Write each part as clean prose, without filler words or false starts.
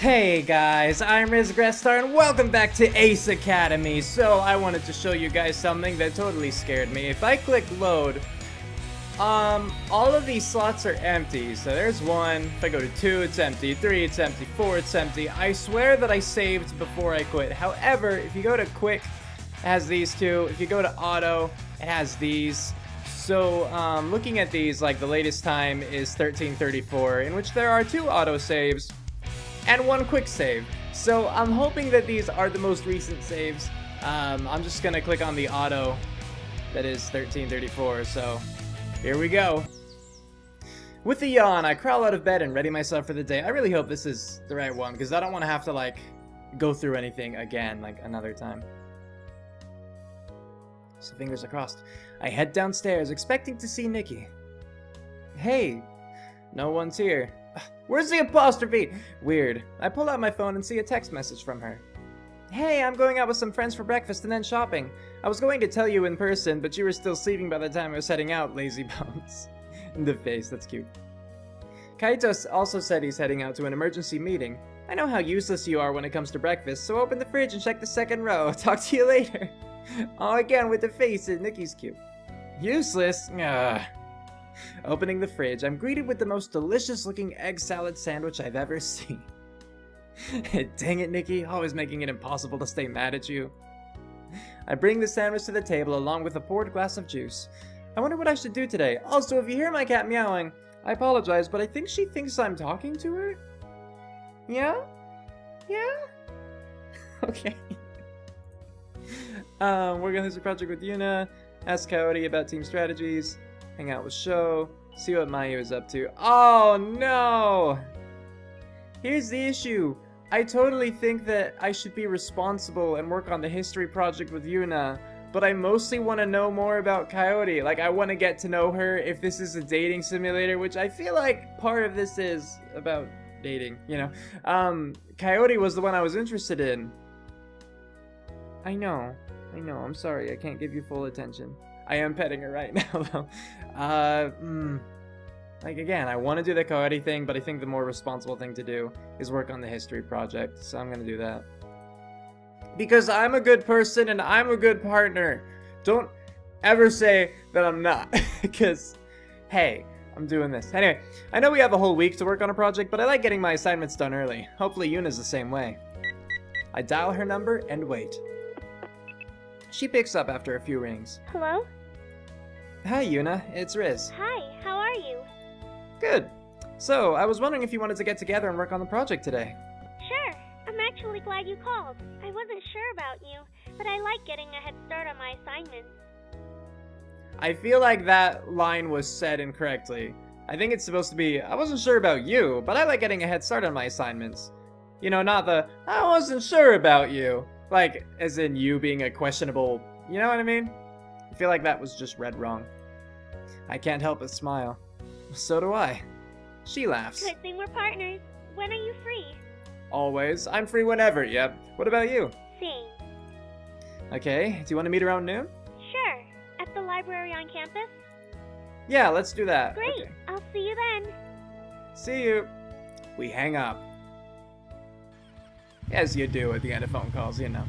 Hey guys, I'm Grestar and welcome back to Ace Academy. So I wanted to show you guys something that totally scared me. If I click load, all of these slots are empty. So there's one, if I go to 2, it's empty, 3, it's empty, 4, it's empty. I swear that I saved before I quit. However, if you go to quick, it has these two. If you go to auto, it has these. So, looking at these, like the latest time is 1334, in which there are 2 auto saves and 1 quick save. So I'm hoping that these are the most recent saves. I'm just gonna click on the auto that is 1334, so here we go. With a yawn, I crawl out of bed and ready myself for the day. I really hope this is the right one, because I don't want to have to, like, go through anything again, like, another time. So fingers are crossed. I head downstairs, expecting to see Nikki. Hey, no one's here. Where's the apostrophe? Weird. I pull out my phone and see a text message from her. Hey, I'm going out with some friends for breakfast and then shopping. I was going to tell you in person, but you were still sleeping by the time I was heading out, lazy bones. In the face, that's cute. Kaito also said he's heading out to an emergency meeting. I know how useless you are when it comes to breakfast, so open the fridge and check the second row. Talk to you later. Oh, again with the face, Nikki's cute. Useless? Ugh. Opening the fridge, I'm greeted with the most delicious looking egg salad sandwich I've ever seen. Dang it, Nikki, always making it impossible to stay mad at you. I bring the sandwich to the table along with a poured glass of juice. I wonder what I should do today. Also, if you hear my cat meowing, I apologize, but I think she thinks I'm talking to her. Yeah? Yeah? Okay. Work on this project with Yuna, ask Coyote about team strategies, hang out with Sho, see what Mayu is up to. Oh no! Here's the issue. I totally think that I should be responsible and work on the history project with Yuna, but I mostly want to know more about Coyote. Like, I want to get to know her if this is a dating simulator, which I feel like part of this is about dating, you know. Coyote was the one I was interested in. I know, I'm sorry, I can't give you full attention. I am petting her right now, though. Like, again, I want to do the Coyote thing, but I think the more responsible thing to do is work on the history project, so I'm gonna do that. Because I'm a good person and I'm a good partner. Don't ever say that I'm not, because, hey, I'm doing this. Anyway, I know we have a whole week to work on a project, but I like getting my assignments done early. Hopefully Yuna's the same way. I dial her number and wait. She picks up after a few rings. Hello? Hi, Yuna. It's Riz. Hi, how are you? Good. So, I was wondering if you wanted to get together and work on the project today. Sure. I'm actually glad you called. I wasn't sure about you, but I like getting a head start on my assignments. I feel like that line was said incorrectly. I think it's supposed to be, I wasn't sure about you, but I like getting a head start on my assignments. You know, not the, I wasn't sure about you. Like, as in you being a questionable, you know what I mean? I feel like that was just read wrong. I can't help but smile. So do I. She laughs. Good thing we're partners. When are you free? Always. I'm free whenever, yep. What about you? Same. Okay, do you want to meet around noon? Sure. At the library on campus? Yeah, let's do that. Great. Okay. I'll see you then. See you. We hang up. As you do at the end of phone calls, you know.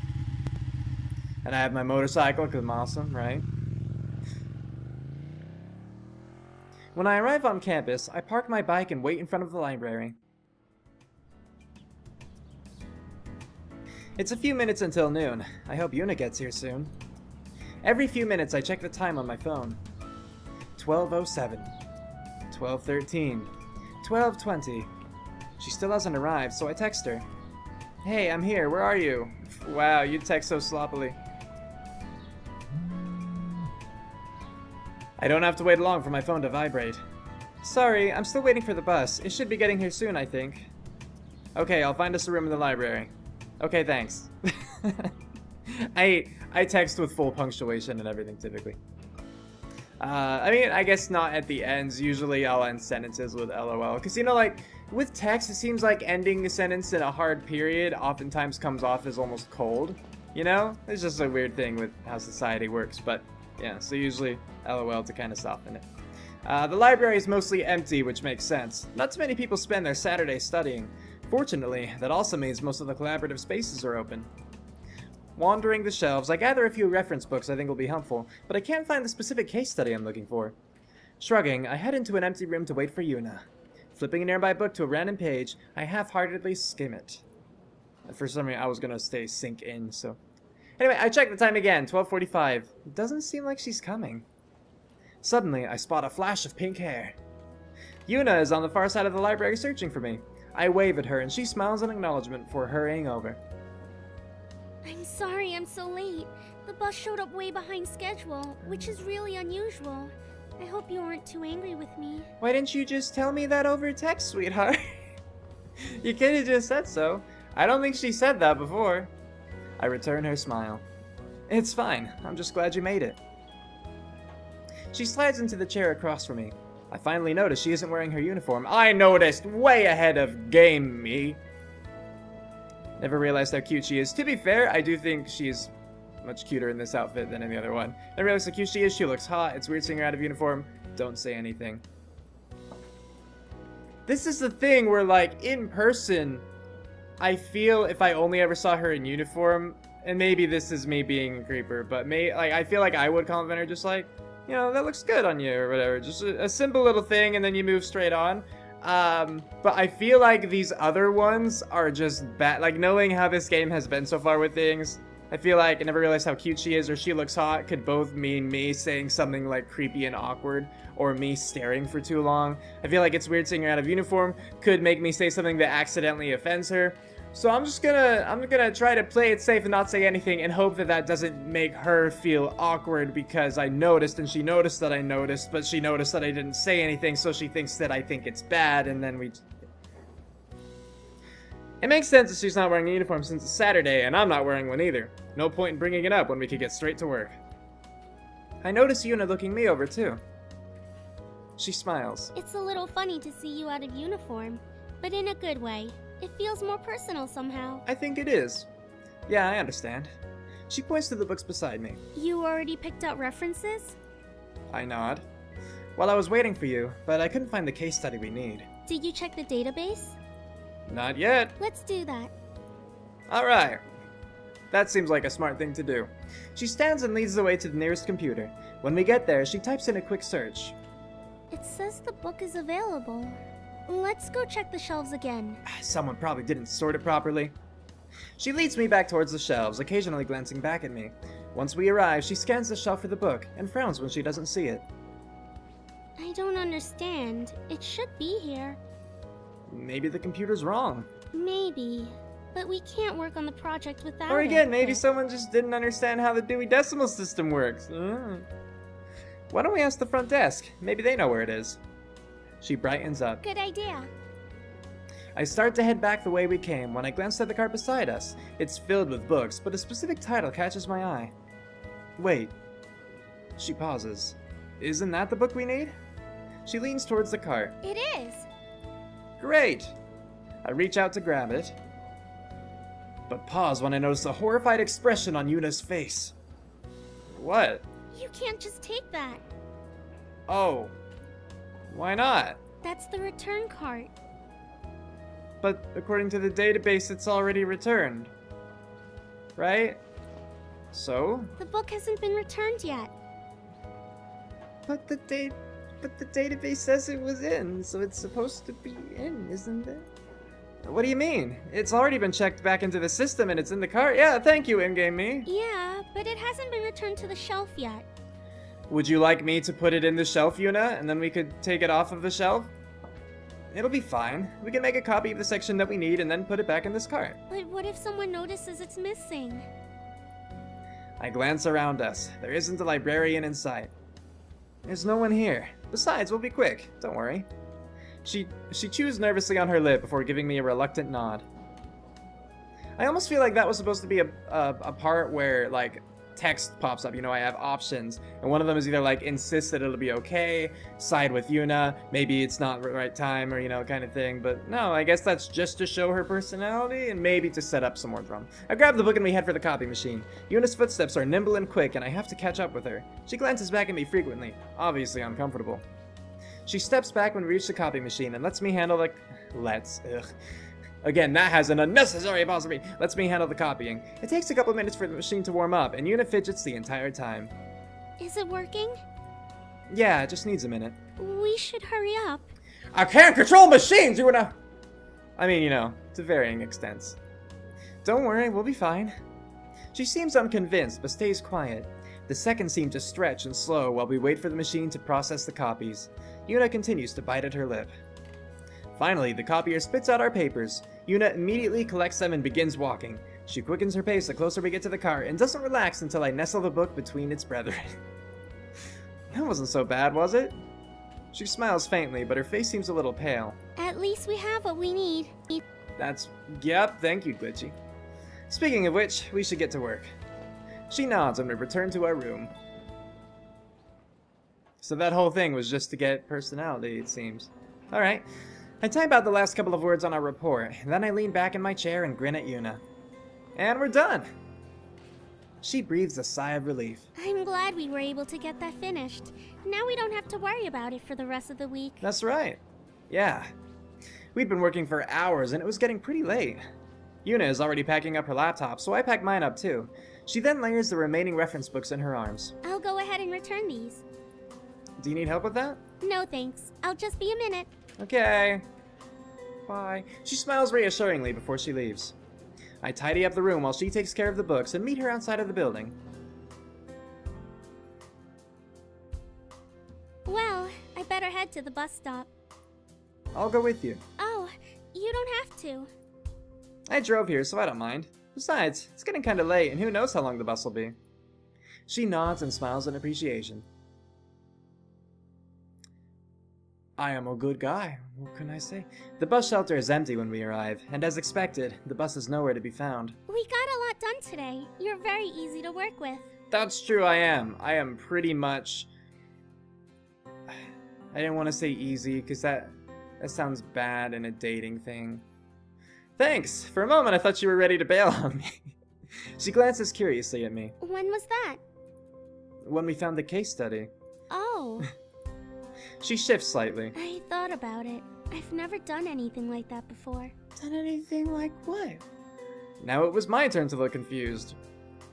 And I have my motorcycle because I'm awesome, right? When I arrive on campus, I park my bike and wait in front of the library. It's a few minutes until noon. I hope Yuna gets here soon. Every few minutes I check the time on my phone. 12:07, 12:13, 12:20. She still hasn't arrived, so I text her. Hey, I'm here. Where are you? Wow, you text so sloppily. I don't have to wait long for my phone to vibrate. Sorry, I'm still waiting for the bus. It should be getting here soon, I think. Okay, I'll find us a room in the library. Okay, thanks. I text with full punctuation and everything, typically. I mean, I guess not at the ends. Usually I'll end sentences with LOL. Because, you know, like, with text, it seems like ending a sentence in a hard period oftentimes comes off as almost cold. You know? It's just a weird thing with how society works, but yeah, so usually LOL to kind of soften it. The library is mostly empty, which makes sense. Not too many people spend their Saturday studying. Fortunately, that also means most of the collaborative spaces are open. Wandering the shelves, I gather a few reference books I think will be helpful, but I can't find the specific case study I'm looking for. Shrugging, I head into an empty room to wait for Yuna. Flipping a nearby book to a random page, I half-heartedly skim it. For some reason, I was gonna stay sink in, so... Anyway, I check the time again, 12:45. Doesn't seem like she's coming. Suddenly, I spot a flash of pink hair. Yuna is on the far side of the library searching for me. I wave at her, and she smiles in acknowledgement before hurrying over. I'm sorry I'm so late. The bus showed up way behind schedule, which is really unusual. I hope you aren't too angry with me. Why didn't you just tell me that over text, sweetheart? You could have just said so. I don't think she said that before. I return her smile. It's fine. I'm just glad you made it. She slides into the chair across from me. I finally notice she isn't wearing her uniform. I noticed way ahead of game me. Never realized how cute she is. To be fair, I do think she's much cuter in this outfit than in the other one. I realize how cute she is. She looks hot. It's weird seeing her out of uniform. Don't say anything. This is the thing where, like, in person, I feel if I only ever saw her in uniform, and maybe this is me being a creeper, but I feel like I would compliment her just like, you know, that looks good on you, or whatever. Just a simple little thing, and then you move straight on. But I feel like these other ones are just bad. Like, knowing how this game has been so far with things, I feel like I never realized how cute she is or she looks hot could both mean me saying something like creepy and awkward, or me staring for too long. I feel like it's weird seeing her out of uniform could make me say something that accidentally offends her. So I'm gonna try to play it safe and not say anything and hope that that doesn't make her feel awkward because I noticed and she noticed that I noticed, but she noticed that I didn't say anything, so she thinks that I think it's bad, and then we... It makes sense that she's not wearing a uniform since it's Saturday, and I'm not wearing one either. No point in bringing it up when we could get straight to work. I notice Yuna looking me over too. She smiles. It's a little funny to see you out of uniform, but in a good way. It feels more personal somehow. I think it is. Yeah, I understand. She points to the books beside me. You already picked out references? I nod. Well, I was waiting for you, but I couldn't find the case study we need. Did you check the database? Not yet. Let's do that. Alright. That seems like a smart thing to do. She stands and leads the way to the nearest computer. When we get there, she types in a quick search. It says the book is available. Let's go check the shelves again. Someone probably didn't sort it properly. She leads me back towards the shelves, occasionally glancing back at me. Once we arrive, she scans the shelf for the book and frowns when she doesn't see it. I don't understand. It should be here. Maybe the computer's wrong. Maybe. But we can't work on the project without it. Or again, maybe someone just didn't understand how the Dewey Decimal System works. Why don't we ask the front desk? Maybe they know where it is. She brightens up. Good idea. I start to head back the way we came when I glance at the cart beside us. It's filled with books, but a specific title catches my eye. Wait. She pauses. Isn't that the book we need? She leans towards the cart. It is. Great! I reach out to grab it, but pause when I notice a horrified expression on Yuna's face. What? You can't just take that. Oh. Why not? That's the return cart. But according to the database, it's already returned. Right? So? The book hasn't been returned yet. But the database says it was in, so it's supposed to be in, isn't it? What do you mean? It's already been checked back into the system and it's in the cart? Yeah, thank you, in-game me. Yeah, but it hasn't been returned to the shelf yet. Would you like me to put it in the shelf, Yuna, and then we could take it off of the shelf? It'll be fine. We can make a copy of the section that we need and then put it back in this cart. But what if someone notices it's missing? I glance around us. There isn't a librarian in sight. There's no one here. Besides, we'll be quick. Don't worry. She chews nervously on her lip before giving me a reluctant nod. I almost feel like that was supposed to be a part where, like, text pops up. You know, I have options, and one of them is either, like, insist that it'll be okay, side with Yuna, maybe it's not the right time, or, you know, kind of thing. But no, I guess that's just to show her personality, and maybe to set up some more drama. I grab the book and we head for the copy machine. Yuna's footsteps are nimble and quick, and I have to catch up with her. She glances back at me frequently, obviously uncomfortable. She steps back when we reach the copy machine and lets me handle the... Again, that has an unnecessary apostrophe. Lets me handle the copying. It takes a couple minutes for the machine to warm up, and Yuna fidgets the entire time. Is it working? Yeah, it just needs a minute. We should hurry up. I can't control machines, Yuna! I mean, you know, to varying extents. Don't worry, we'll be fine. She seems unconvinced, but stays quiet. The seconds seem to stretch and slow while we wait for the machine to process the copies. Yuna continues to bite at her lip. Finally, the copier spits out our papers. Yuna immediately collects them and begins walking. She quickens her pace the closer we get to the car and doesn't relax until I nestle the book between its brethren. That wasn't so bad, was it? She smiles faintly, but her face seems a little pale. At least we have what we need. Yep, thank you, Glitchy. Speaking of which, we should get to work. She nods and we return to our room. So that whole thing was just to get personality, it seems. Alright. I type out the last couple of words on our report, and then I lean back in my chair and grin at Yuna. And we're done! She breathes a sigh of relief. I'm glad we were able to get that finished. Now we don't have to worry about it for the rest of the week. That's right. Yeah. We'd been working for hours and it was getting pretty late. Yuna is already packing up her laptop, so I pack mine up too. She then layers the remaining reference books in her arms. I'll go ahead and return these. Do you need help with that? No thanks. I'll just be a minute. Okay. Bye. She smiles reassuringly before she leaves. I tidy up the room while she takes care of the books and meet her outside of the building. Well, I better head to the bus stop. I'll go with you. Oh, you don't have to. I drove here, so I don't mind. Besides, it's getting kinda late, and who knows how long the bus will be. She nods and smiles in appreciation. I am a good guy. What can I say? The bus shelter is empty when we arrive, and as expected, the bus is nowhere to be found. We got a lot done today. You're very easy to work with. That's true, I am. I am pretty much... I didn't want to say easy, because that sounds bad in a dating thing. Thanks! For a moment I thought you were ready to bail on me. She glances curiously at me. When was that? When we found the case study. Oh. She shifts slightly. I thought about it. I've never done anything like that before. Done anything like what? Now it was my turn to look confused.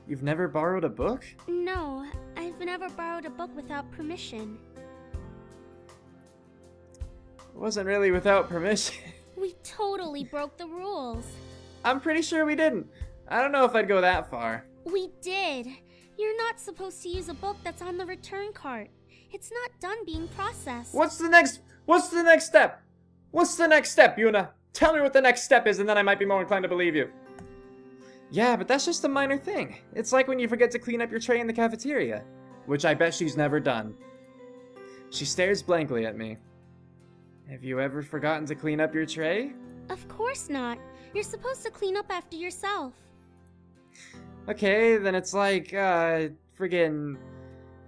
You've never borrowed a book? No, I've never borrowed a book without permission. It wasn't really without permission. We totally broke the rules. I'm pretty sure we didn't. I don't know if I'd go that far. We did. You're not supposed to use a book that's on the return cart. It's not done being processed. What's the next step? What's the next step, Yuna? Tell me what the next step is and then I might be more inclined to believe you. Yeah, but that's just a minor thing. It's like when you forget to clean up your tray in the cafeteria, which I bet she's never done. She stares blankly at me. Have you ever forgotten to clean up your tray? Of course not. You're supposed to clean up after yourself. Okay, then it's like, friggin'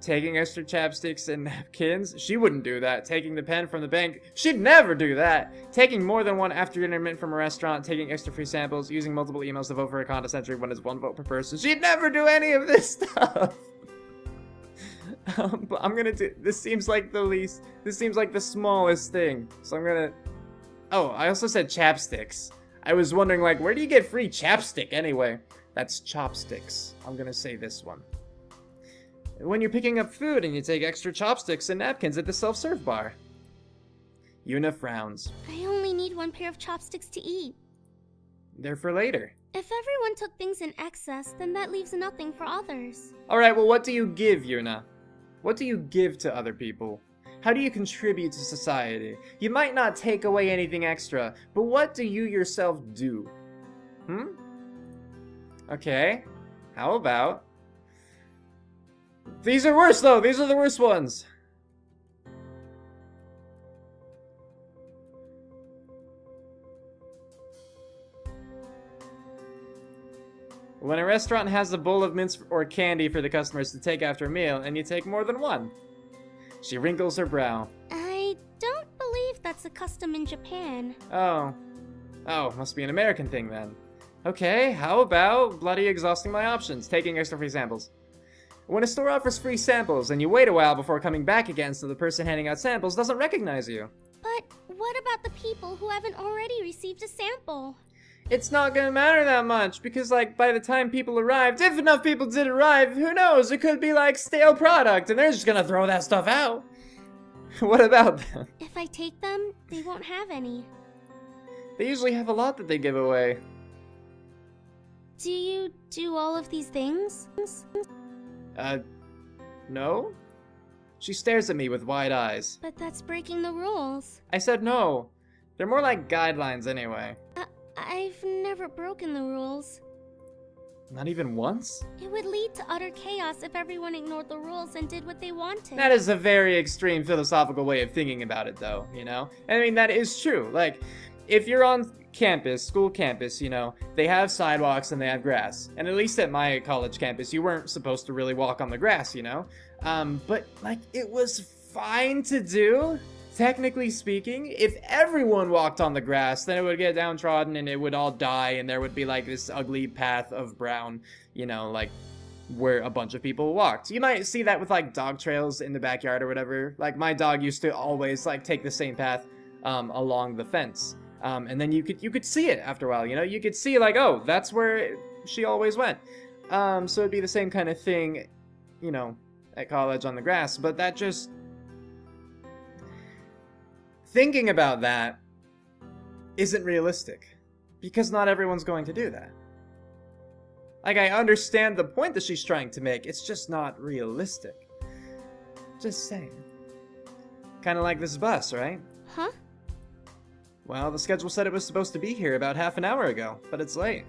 taking extra chapsticks and napkins. She wouldn't do that. Taking the pen from the bank. She'd never do that. Taking more than one after intermittent from a restaurant. Taking extra free samples. Using multiple emails to vote for a contest entry when it's 1 vote per person. She'd never do any of this stuff. But I'm gonna do, this seems like the smallest thing. So I'm gonna, oh, I also said chapsticks. I was wondering, like, where do you get free chapstick anyway? That's chopsticks. I'm gonna say this one. When you're picking up food and you take extra chopsticks and napkins at the self-serve bar. Yuna frowns. I only need 1 pair of chopsticks to eat. They're for later. If everyone took things in excess, then that leaves nothing for others. Alright, well, what do you give, Yuna? What do you give to other people? How do you contribute to society? You might not take away anything extra, but what do you yourself do? Okay, how about... These are worse, though! These are the worst ones! When a restaurant has a bowl of mints or candy for the customers to take after a meal, and you take more than one. She wrinkles her brow. I don't believe that's a custom in Japan. Oh. Oh, must be an American thing then. Okay, how about bloody exhausting my options, taking extra free samples? When a store offers free samples and you wait a while before coming back again so the person handing out samples doesn't recognize you. But what about the people who haven't already received a sample? it's not gonna matter that much because, like, by the time people arrived, if enough people did arrive, who knows? It could be like stale product and they're just gonna throw that stuff out. What about them? If I take them, they won't have any. They usually have a lot that they give away. Do you do all of these things? No? She stares at me with wide eyes. But that's breaking the rules. I said no. They're more like guidelines anyway. I've never broken the rules. Not even once? It would lead to utter chaos if everyone ignored the rules and did what they wanted. That is a very extreme philosophical way of thinking about it, though, you know? I mean, that is true. Like, if you're on campus, school campus, you know, they have sidewalks and they have grass. And at least at my college campus, you weren't supposed to really walk on the grass, you know? But, like, it was fine to do. Technically speaking, if everyone walked on the grass, then it would get downtrodden and it would all die and there would be like this ugly path of brown, you know, like where a bunch of people walked. You might see that with like dog trails in the backyard or whatever. Like my dog used to always like take the same path along the fence. And then you could see it after a while, you know? You could see like, oh, that's where she always went. So it'd be the same kind of thing, you know, at college on the grass, but that just... Thinking about that isn't realistic, because not everyone's going to do that. Like, I understand the point that she's trying to make, it's just not realistic. Just saying. Kinda like this bus, right? Huh? Well, the schedule said it was supposed to be here about half an hour ago, but it's late.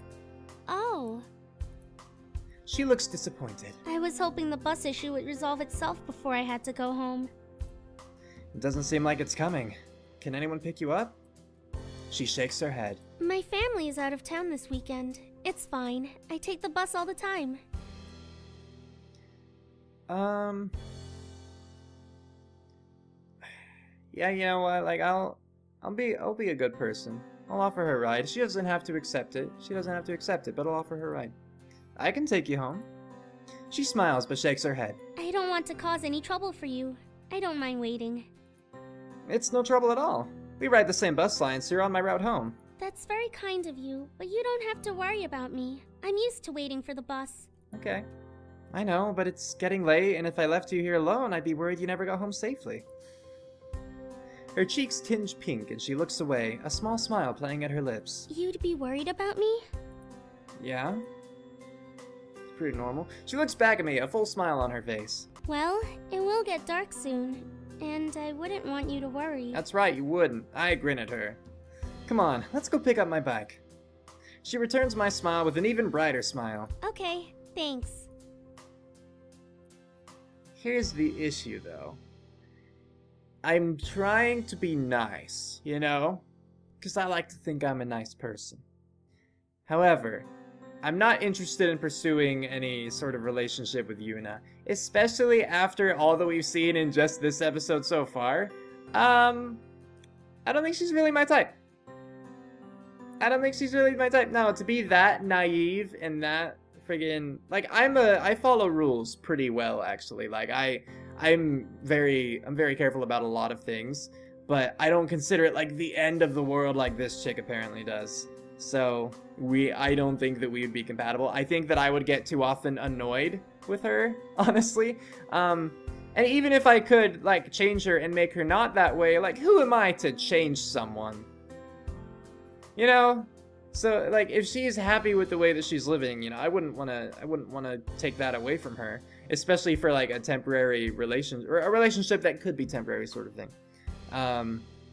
Oh. She looks disappointed. I was hoping the bus issue would resolve itself before I had to go home. It doesn't seem like it's coming. Can anyone pick you up? She shakes her head. My family is out of town this weekend. It's fine. I take the bus all the time. Yeah, you know what? Like, I'll be a good person. I'll offer her a ride. She doesn't have to accept it. But I'll offer her a ride. I can take you home. She smiles but shakes her head. I don't want to cause any trouble for you. I don't mind waiting. It's no trouble at all. We ride the same bus line, so you're on my route home. That's very kind of you, but you don't have to worry about me. I'm used to waiting for the bus. Okay. I know, but it's getting late, and if I left you here alone, I'd be worried you never got home safely. Her cheeks tinge pink, and she looks away, a small smile playing at her lips. You'd be worried about me? Yeah? It's pretty normal. She looks back at me, a full smile on her face. Well, it will get dark soon. And I wouldn't want you to worry. That's right, you wouldn't. I grin at her. Come on, let's go pick up my bike. She returns my smile with an even brighter smile. Okay, thanks. Here's the issue, though. I'm trying to be nice, you know? Because I like to think I'm a nice person. However, I'm not interested in pursuing any sort of relationship with Yuna, especially after all that we've seen in just this episode so far. I don't think she's really my type. No, to be that naive and that friggin' like I follow rules pretty well actually. Like I'm very careful about a lot of things, but I don't consider it like the end of the world like this chick apparently does. So I don't think that we would be compatible. I think that I would get too often annoyed with her, honestly. And even if I could like change her and make her not that way, like who am I to change someone? You know? So like if she's happy with the way that she's living, you know, I wouldn't want to take that away from her, especially for like a temporary relationship or a relationship that could be temporary sort of thing.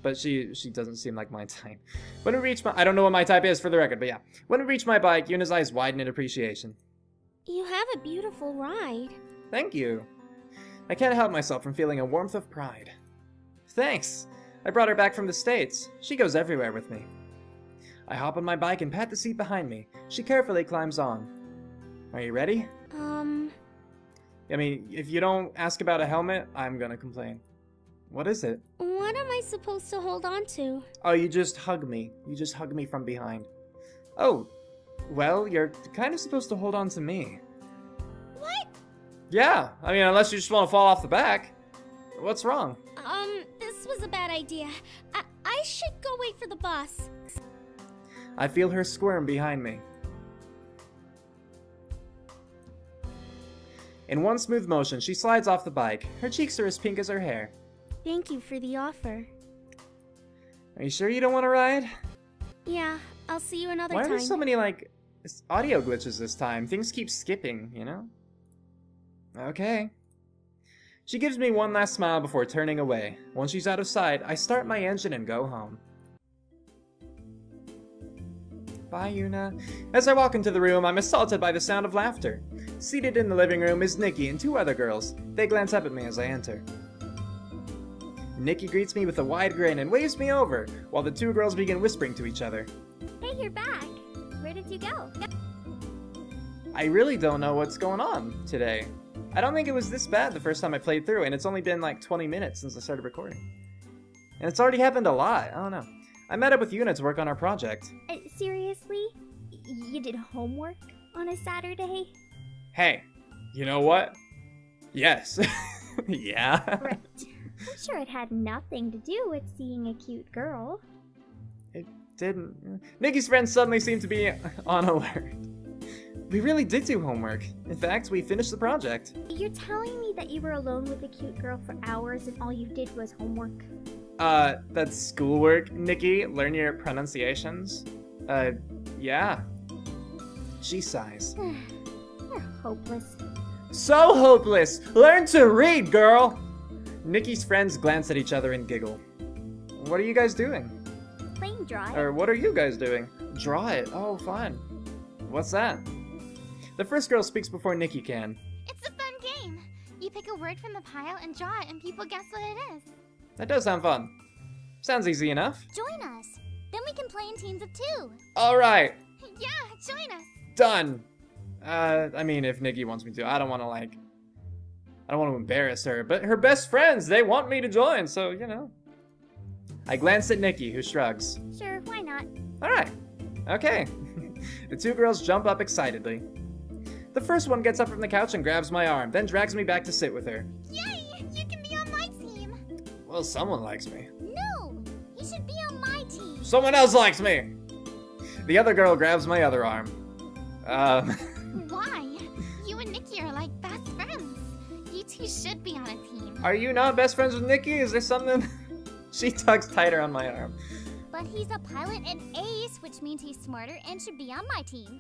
But she doesn't seem like my type. When we reach I don't know what my type is for the record, but yeah. When we reach my bike, Yuna's eyes widen in appreciation. You have a beautiful ride. Thank you. I can't help myself from feeling a warmth of pride. Thanks. I brought her back from the States. She goes everywhere with me. I hop on my bike and pat the seat behind me. She carefully climbs on. Are you ready? I mean, if you don't ask about a helmet, I'm gonna complain. What is it? What am I supposed to hold on to? Oh, you just hug me. You just hug me from behind. Oh, well, you're kind of supposed to hold on to me. What? Yeah, I mean, unless you just want to fall off the back. What's wrong? This was a bad idea. I should go wait for the bus. I feel her squirm behind me. In one smooth motion, she slides off the bike. Her cheeks are as pink as her hair. Thank you for the offer. Are you sure you don't want to ride? Yeah, I'll see you another Why time. are there so many, like, audio glitches this time? Things keep skipping, you know? Okay. She gives me one last smile before turning away. Once she's out of sight, I start my engine and go home. Bye, Yuna. As I walk into the room, I'm assaulted by the sound of laughter. Seated in the living room is Nikki and two other girls. They glance up at me as I enter. Nikki greets me with a wide grin and waves me over, while the two girls begin whispering to each other. Hey, you're back. Where did you go? I really don't know what's going on today. I don't think it was this bad the first time I played through, and it's only been like 20 minutes since I started recording. And it's already happened a lot. I don't know. I met up with Yuna to work on our project. Seriously? You did homework on a Saturday? Hey, you know what? Yes. Yeah. Right. I'm sure it had nothing to do with seeing a cute girl. It didn't. Nikki's friends suddenly seem to be on alert. We really did do homework. In fact, we finished the project. You're telling me that you were alone with a cute girl for hours and all you did was homework? That's schoolwork, Nikki. Learn your pronunciations. Yeah. She sighs. You're hopeless. So hopeless! Learn to read, girl! Nikki's friends glance at each other and giggle. What are you guys doing? Playing draw it. Or what are you guys doing? Draw it. Oh, fun. What's that? The first girl speaks before Nikki can. It's a fun game. You pick a word from the pile and draw it and people guess what it is. That does sound fun. Sounds easy enough. Join us. Then we can play in teams of 2. Alright. Yeah, join us. Done. I mean, if Nikki wants me to. I don't want to embarrass her. But her best friends, they want me to join, so, you know. I glance at Nikki, who shrugs. Sure, why not? Alright. Okay. The two girls jump up excitedly. The first one gets up from the couch and grabs my arm, then drags me back to sit with her. Yay! You can be on my team. Well, someone likes me. No, you should be on my team. Someone else likes me! The other girl grabs my other arm. Why? You and Nikki are like best friends. You two should be on a team. Are you not best friends with Nikki? Is there something? She tugs tighter on my arm. But he's a pilot and ace, which means he's smarter and should be on my team.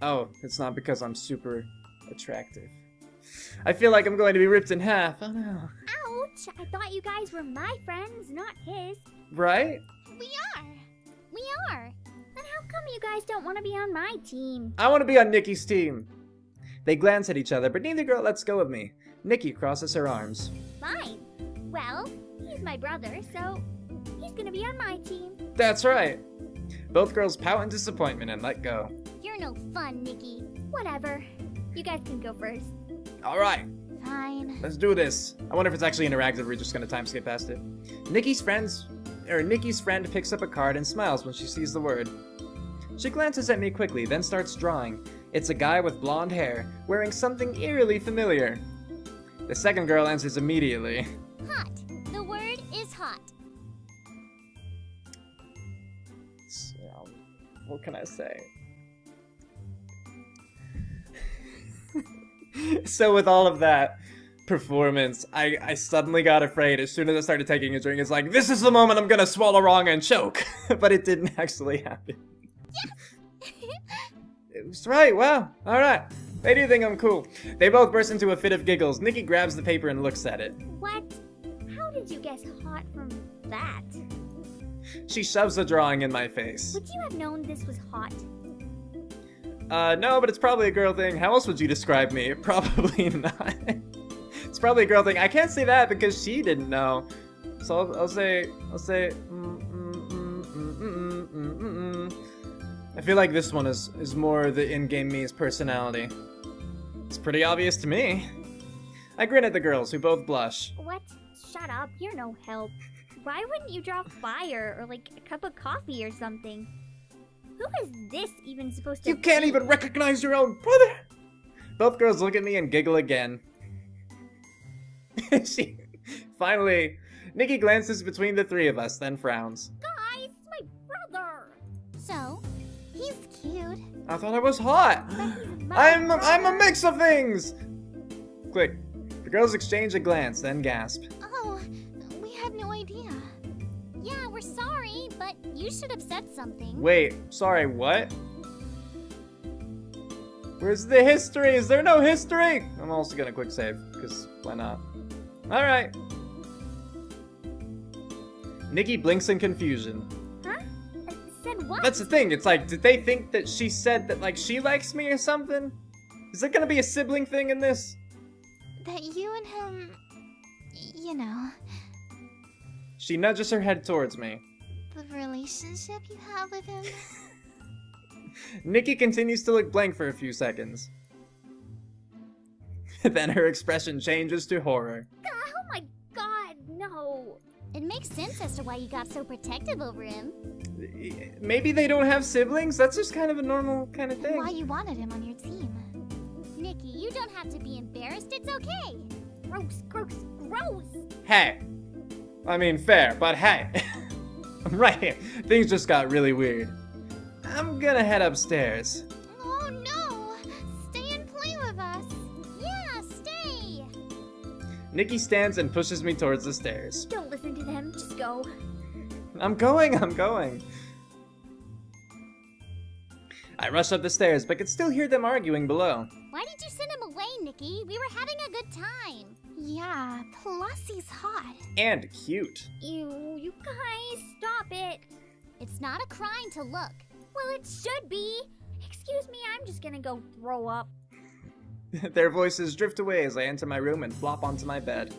Oh, it's not because I'm super attractive. I feel like I'm going to be ripped in half. Oh no. Ouch! I thought you guys were my friends, not his. Right? We are. We are. Then how come you guys don't want to be on my team? I want to be on Nikki's team. They glance at each other, but neither girl lets go of me. Nikki crosses her arms. Fine. Well, he's my brother, so he's gonna be on my team. That's right. Both girls pout in disappointment and let go. You're no fun, Nikki. Whatever. You guys can go first. Alright, Fine. let's do this. I wonder if it's actually interactive or we're just gonna time skip past it. Nikki's friend picks up a card and smiles when she sees the word. She glances at me quickly, then starts drawing. It's a guy with blonde hair, wearing something eerily familiar. The second girl answers immediately. Hot. The word is hot. So, what can I say? So with all of that performance, I suddenly got afraid as soon as I started taking a drink. It's like, this is the moment I'm gonna swallow wrong and choke. But it didn't actually happen. Yes! It was right, wow, alright. They do think I'm cool. They both burst into a fit of giggles. Nikki grabs the paper and looks at it. What? How did you guess hot from that? She shoves the drawing in my face. Would you have known this was hot? No, but it's probably a girl thing. How else would you describe me? Probably not. It's probably a girl thing. I can't say that because she didn't know. So I'll say, I feel like this one is more the in-game me's personality. It's pretty obvious to me. I grin at the girls, who both blush. What? Shut up, you're no help. Why wouldn't you draw fire or like a cup of coffee or something? Who is this even supposed to be? You can't even recognize your own brother! Both girls look at me and giggle again. Finally, Nikki glances between the three of us, then frowns. Guys, my brother! So, rude. I thought I was hot. I'm a mix of things. Quick. The girls exchange a glance, then gasp. Oh, we had no idea. Yeah, we're sorry, but you should have said something. Wait, sorry, what? Where's the history? Is there no history? I'm also gonna quick save, because why not? Alright. Nikki blinks in confusion. Huh? Said what? That's the thing, it's like, did they think that she said that, like, she likes me or something? Is there gonna be a sibling thing in this? That you and him, you know, She nudges her head towards me. the relationship you have with him. Nikki continues to look blank for a few seconds. Then her expression changes to horror. Oh my god, no. It makes sense as to why you got so protective over him. Maybe they don't have siblings? That's just kind of a normal kind of thing. Why you wanted him on your team. Nikki, you don't have to be embarrassed, it's okay. Gross, gross, gross. Hey. I mean, fair, but hey. I'm right here. Things just got really weird. I'm gonna head upstairs. Oh no! Stay and play with us. Yeah, stay. Nikki stands and pushes me towards the stairs. Don't listen to them, just go. I'm going. I rush up the stairs, but could still hear them arguing below. Why did you send him away, Nikki? We were having a good time. Yeah, plus he's hot. And cute. Ew, you guys, stop it. It's not a crime to look. Well, it should be. Excuse me, I'm just gonna go throw up. Their voices drift away as I enter my room and flop onto my bed.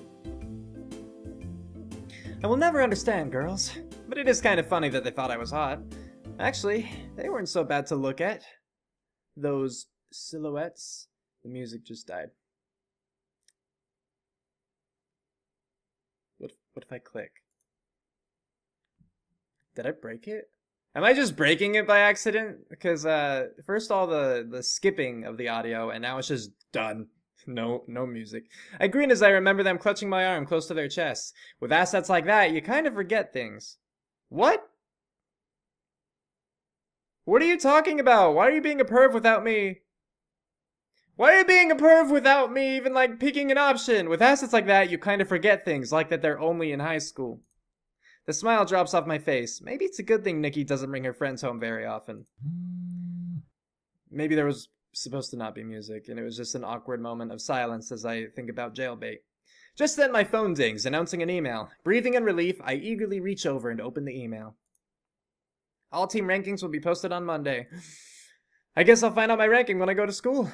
I will never understand girls, but it is kind of funny that they thought I was hot. Actually, they weren't so bad to look at. Those silhouettes. The music just died. What if I click? Did I break it? Am I just breaking it by accident? Because first all the skipping of the audio, and now it's just done. No music. I grin as I remember them clutching my arm close to their chests. With assets like that, you kind of forget things. What? What are you talking about? Why are you being a perv without me? Why are you being a perv without me even, like, picking an option? With assets like that, you kind of forget things, like that they're only in high school. The smile drops off my face. Maybe it's a good thing Nikki doesn't bring her friends home very often. Maybe there was supposed to not be music, and it was just an awkward moment of silence as I think about jailbait. Just then my phone dings, announcing an email. Breathing in relief, I eagerly reach over and open the email. All team rankings will be posted on Monday. I guess I'll find out my ranking when I go to school.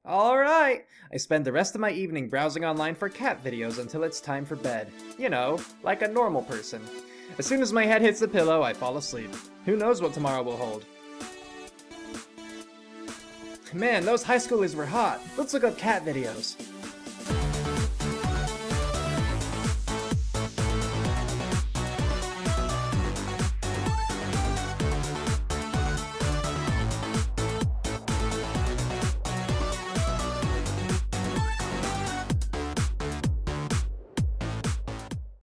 Alright, I spend the rest of my evening browsing online for cat videos until it's time for bed. You know, like a normal person. As soon as my head hits the pillow, I fall asleep. Who knows what tomorrow will hold? Man, those high schoolers were hot. Let's look up cat videos.